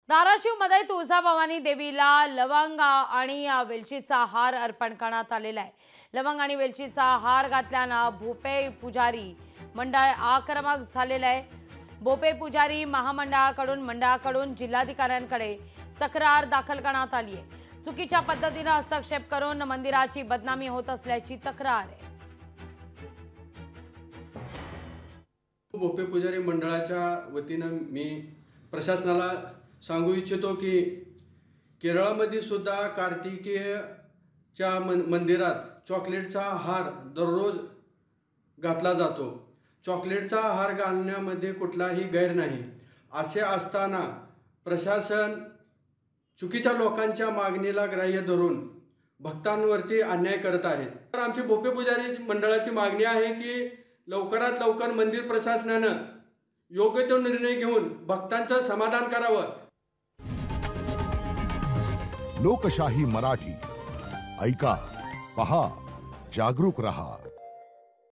धाराशिवमध्ये तुळजाभवानी देवीला लवंग आणि वेलचीचा हार अर्पण करण्यात आलेला आहे। लवंग आणि वेलचीचा हार घातल्याने भोपे पुजारी मंडळ आक्रमक झालेला आहे। भोपे पुजारी मंडळाकडून जिल्हाधिकाऱ्यांकडे तक्रार दाखल करण्यात आली आहे। चुकीच्या पद्धतीने हस्तक्षेप करून मंदिराची बदनामी होत असल्याची तक्रार आहे। भोपे पुजारी मंडळाच्या वतीने मी प्रशासनाला सांगू इच्छितो की केरळमध्ये सुद्धा कार्तिकेयच्या मंदिरात चॉकलेटचा हार दररोज घातला जातो। चॉकलेटचा हार घालण्यामध्ये कुठलाही गैर नाही। असे असताना प्रशासन चुकीच्या लोकांच्या मागणीला ग्राह्य धरून भक्तांवरती अन्याय करत आहे। तर आमची भोपे पुजारी मंडळाची मागणी आहे की लवकरात लवकर मंदिर प्रशासनाने योग्य तो निर्णय घेऊन भक्तांचं समाधान करावं। लोकशाही मराठी ऐका, पहा, जागरूक रहा।